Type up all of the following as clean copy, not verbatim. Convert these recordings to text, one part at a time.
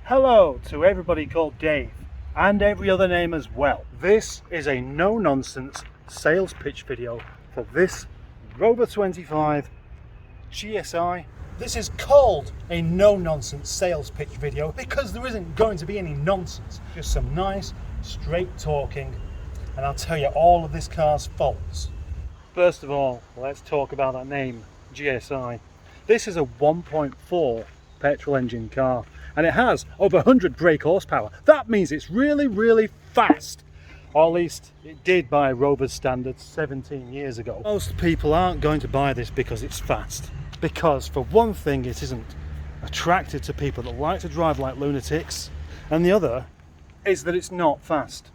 Hello to everybody called Dave and every other name as well. This is a no-nonsense sales pitch video for this Rover 25 GSI. This is called a no-nonsense sales pitch video because there isn't going to be any nonsense, just some nice straight talking, and I'll tell you all of this car's faults. First of all, let's talk about that name, GSI. This is a 1.4 petrol engine car and it has over 100 brake horsepower. That means it's really fast, or at least it did by Rover's standards 17 years ago. Most people aren't going to buy this because it's fast, because for one thing it isn't attractive to people that like to drive like lunatics, and the other is that it's not fast.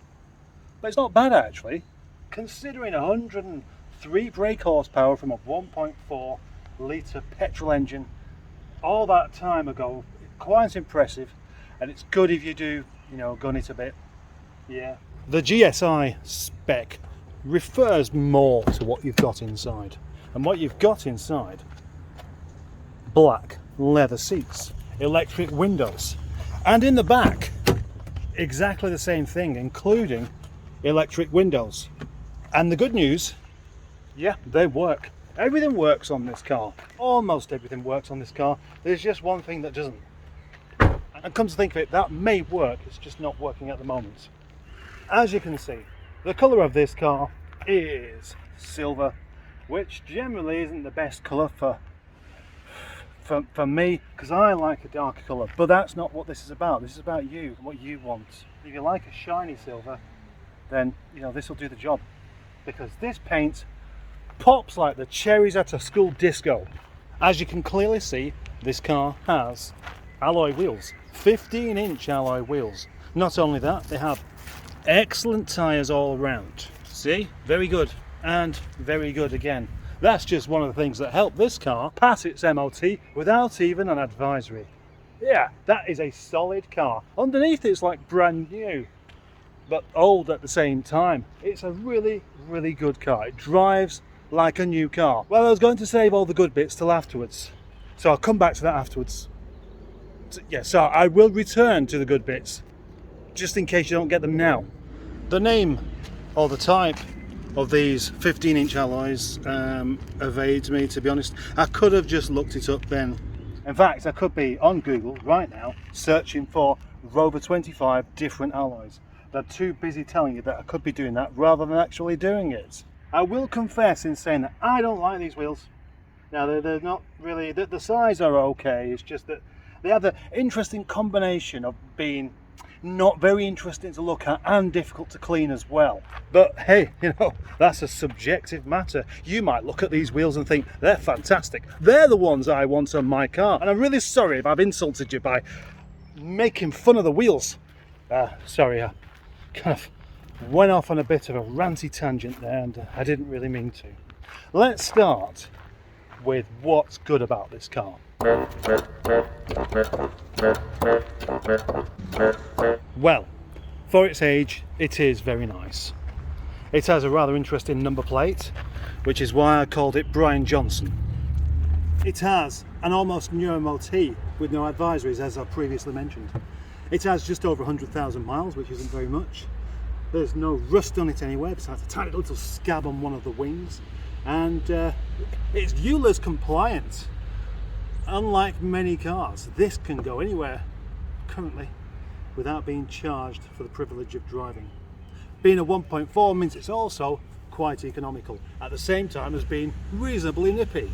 But it's not bad actually, considering 103 brake horsepower from a 1.4 litre petrol engine all that time ago. Quite impressive, and it's good if you do, gun it a bit. Yeah. The GSI spec refers more to what you've got inside, and what you've got inside: black leather seats, electric windows, and in the back exactly the same thing, including electric windows. And the good news, yeah, they work. Everything works on this car. Almost everything works on this car. There's just one thing that doesn't. And come to think of it, that may work, it's just not working at the moment. As you can see, the colour of this car is silver, which generally isn't the best colour for me, because I like a darker colour. But that's not what this is about. This is about you, what you want. If you like a shiny silver, then this will do the job, because this paint pops like the cherries at a school disco. As you can clearly see, this car has alloy wheels, 15-inch alloy wheels. Not only that, they have excellent tyres all around. See, very good and very good again. That's just one of the things that help this car pass its MOT without even an advisory. Yeah, that is a solid car. Underneath it's like brand new, but old at the same time. It's a really good car. It drives like a new car. Well, I was going to save all the good bits till afterwards, so I'll come back to that afterwards. So I will return to the good bits, just in case you don't get them now. The name or the type of these 15-inch alloys evades me, to be honest. I could have just looked it up then. In fact, I could be on Google right now searching for Rover 25 different alloys. They're too busy telling you that I could be doing that rather than actually doing it. I will confess in saying that I don't like these wheels. Now, they're not really, the size are okay, it's just that they have the interesting combination of being not very interesting to look at and difficult to clean as well. But hey, that's a subjective matter. You might look at these wheels and think they're fantastic. They're the ones I want on my car. And I'm really sorry if I've insulted you by making fun of the wheels. Sorry, I kind of went off on a bit of a ranty tangent there, and I didn't really mean to. Let's start with what's good about this car. Well, for its age, it is very nice. It has a rather interesting number plate, which is why I called it Brian Johnson. It has an almost new MOT with no advisories, as I previously mentioned. It has just over 100,000 miles, which isn't very much. There's no rust on it anywhere, besides a tiny little scab on one of the wings. And it's ULEZ compliant. Unlike many cars, this can go anywhere currently without being charged for the privilege of driving. Being a 1.4 means it's also quite economical, at the same time as being reasonably nippy.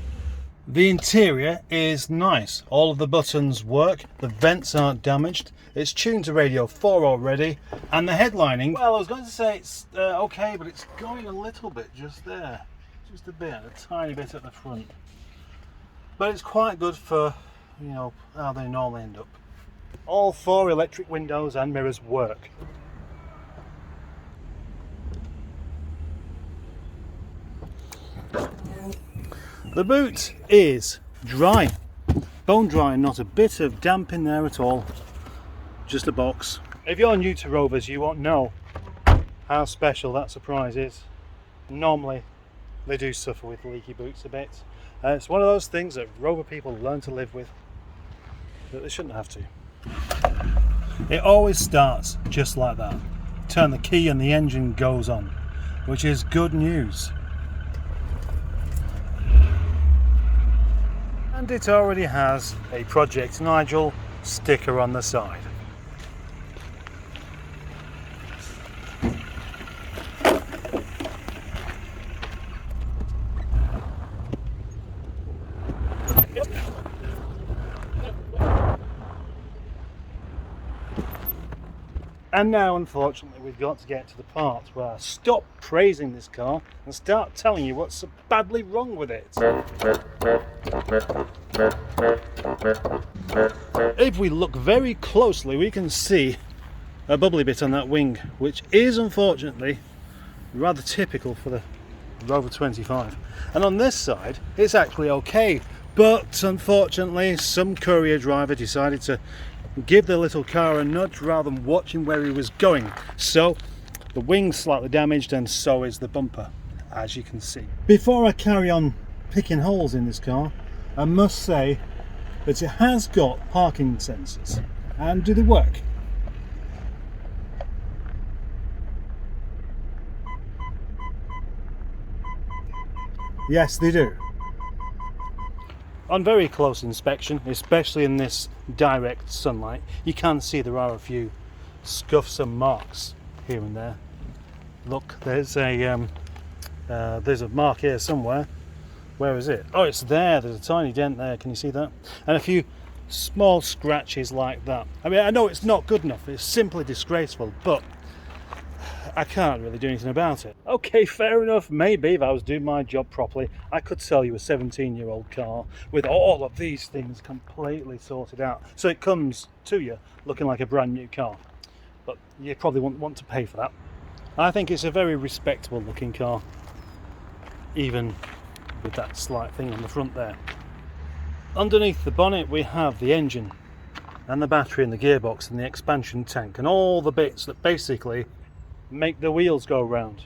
The interior is nice. All of the buttons work, the vents aren't damaged, it's tuned to Radio 4 already, and the headlining, well, I was going to say it's okay, but it's going a little bit just there. Just a bit, a tiny bit at the front. But it's quite good for, how they normally end up. All 4 electric windows and mirrors work. The boot is dry. Bone dry, not a bit of damp in there at all. Just a box. If you're new to Rovers, you won't know how special that surprise is. Normally, they do suffer with leaky boots a bit. It's one of those things that Rover people learn to live with, that they shouldn't have to. It always starts just like that. Turn the key and the engine goes on, which is good news. And it already has a Project Nigel sticker on the side. And now, unfortunately, we've got to get to the part where I stop praising this car and start telling you what's so badly wrong with it. If we look very closely, we can see a bubbly bit on that wing, which is unfortunately rather typical for the Rover 25. And on this side, it's actually okay, but unfortunately, some courier driver decided to give the little car a nudge rather than watching where he was going. So the wing's slightly damaged and so is the bumper, as you can see. Before I carry on picking holes in this car, I must say that it has got parking sensors. And do they work? Yes, they do. On very close inspection, especially in this direct sunlight, you can see there are a few scuffs and marks here and there. Look, there's a mark here somewhere. Where is it? Oh, it's there. There's a tiny dent there. Can you see that? And a few small scratches like that. I mean, I know it's not good enough. It's simply disgraceful, but I can't really do anything about it. Okay, fair enough. Maybe if I was doing my job properly, I could sell you a 17-year-old car with all of these things completely sorted out. So it comes to you looking like a brand new car. But you probably won't want to pay for that. I think it's a very respectable looking car, even with that slight thing on the front there. Underneath the bonnet we have the engine and the battery and the gearbox and the expansion tank and all the bits that basically make the wheels go round.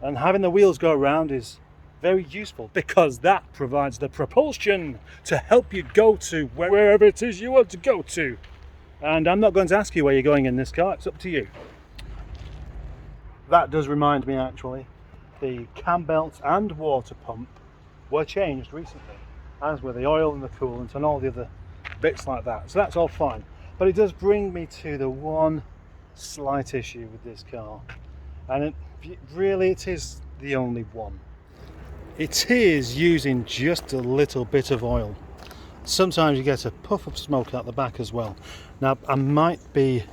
And having the wheels go round is very useful because that provides the propulsion to help you go to wherever it is you want to go to. And I'm not going to ask you where you're going in this car, it's up to you. That does remind me, actually, the cam belt and water pump were changed recently, as were the oil and the coolant and all the other bits like that. So that's all fine. But it does bring me to the one slight issue with this car, and it is the only one. It is using just a little bit of oil. Sometimes you get a puff of smoke out the back as well. Now I might be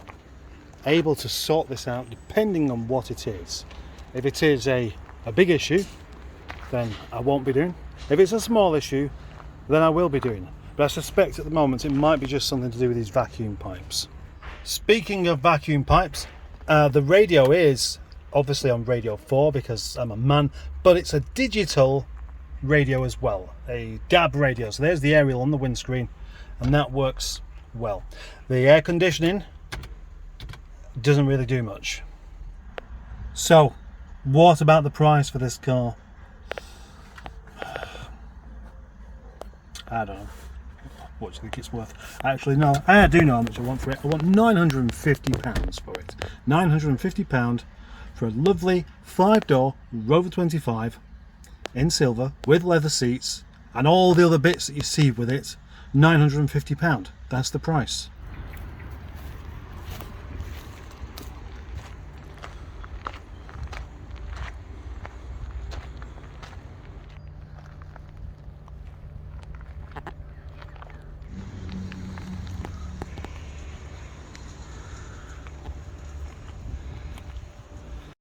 able to sort this out depending on what it is. If it is a big issue, then I won't be doing. If it's a small issue, then I will be doing. But I suspect at the moment it might be just something to do with these vacuum pipes. Speaking of vacuum pipes, the radio is obviously on radio 4 because I'm a man, but it's a digital radio as well, a DAB radio. So there's the aerial on the windscreen, and that works well. The air conditioning doesn't really do much. So what about the price for this car? I don't know. What do you think it's worth? Actually, no, I do know how much I want for it. I want £950 for it. £950 for a lovely 5-door Rover 25 in silver with leather seats and all the other bits that you see with it. £950. That's the price.